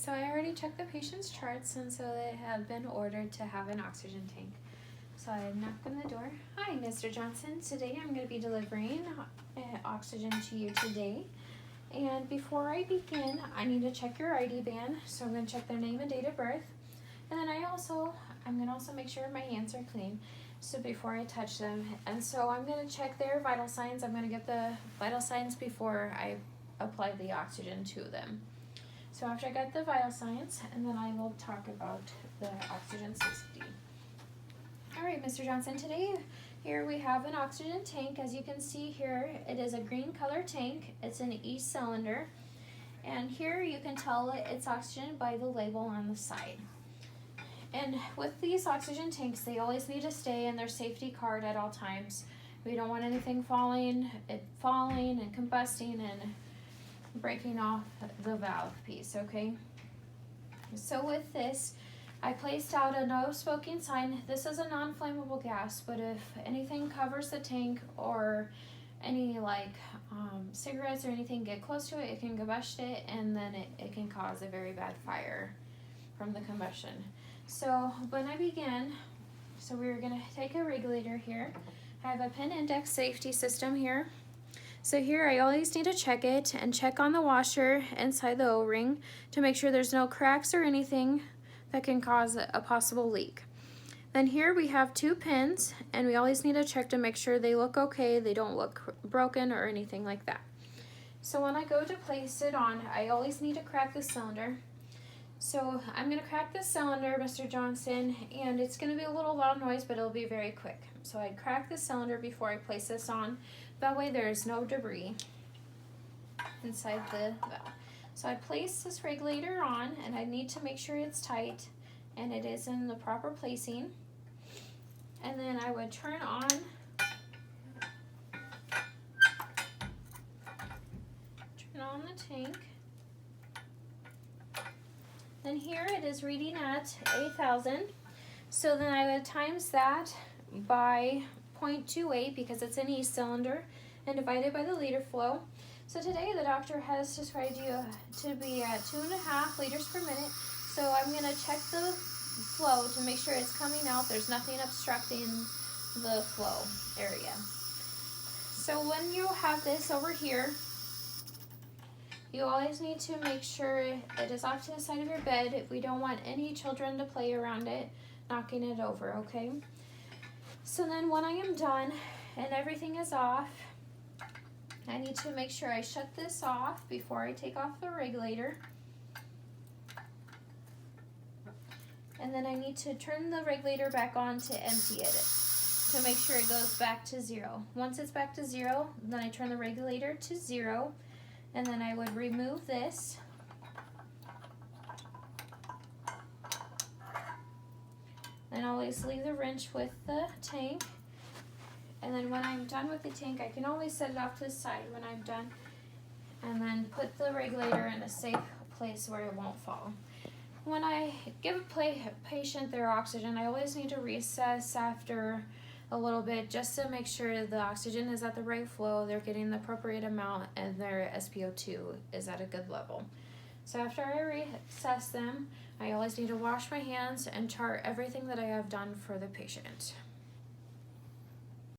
So I already checked the patient's charts, and so they have been ordered to have an oxygen tank. So I knock on the door. Hi, Mr. Johnson. Today I'm going to be delivering oxygen to you today. And before I begin, I need to check your ID band. So I'm going to check their name and date of birth. And then I'm going to also make sure my hands are clean. So before I touch them. And so I'm going to check their vital signs. I'm going to get the vital signs before I apply the oxygen to them. So after I got the vital signs, and then I will talk about the oxygen safety. All right, Mr. Johnson, today here we have an oxygen tank. As you can see here, it is a green color tank. It's an each cylinder. And here you can tell it's oxygen by the label on the side. And with these oxygen tanks, they always need to stay in their safety card at all times. We don't want anything falling and combusting and breaking off the valve piece, okay? So with this, I placed out a no smoking sign. This is a non-flammable gas, but if anything covers the tank or any cigarettes or anything get close to it, it can combust it, and then it can cause a very bad fire from the combustion. So when I begin, so we're gonna take a regulator here. I have a pin index safety system here. So here I always need to check it and check on the washer inside the O-ring to make sure there's no cracks or anything that can cause a possible leak. Then here we have 2 pins, and we always need to check to make sure they look okay, they don't look broken or anything like that. So when I go to place it on, I always need to crack the cylinder. So I'm going to crack the cylinder, Mr. Johnson, and it's going to be a little loud noise, but it'll be very quick. So I crack the cylinder before I place this on. That way there's no debris inside the valve. So I place this regulator on, and I need to make sure it's tight and it is in the proper placing. And then I would turn on the tank. Then here it is reading at 8,000. So then I would times that by 0.28 because it's an each cylinder and divided by the liter flow. So today the doctor has described you to be at 2.5 liters per minute. So I'm going to check the flow to make sure it's coming out. There's nothing obstructing the flow area. So when you have this over here, you always need to make sure it is off to the side of your bed. We don't want any children to play around it, knocking it over, okay? So then when I am done and everything is off, I need to make sure I shut this off before I take off the regulator. And then I need to turn the regulator back on to empty it, to make sure it goes back to 0. Once it's back to 0, then I turn the regulator to 0, and then I would remove this. And always leave the wrench with the tank. And then when I'm done with the tank, I can always set it off to the side when I'm done, and then put the regulator in a safe place where it won't fall. When I give a patient their oxygen, I always need to recess after a little bit just to make sure the oxygen is at the right flow, they're getting the appropriate amount, and their SpO2 is at a good level. So after I recess them, I always need to wash my hands and chart everything that I have done for the patient.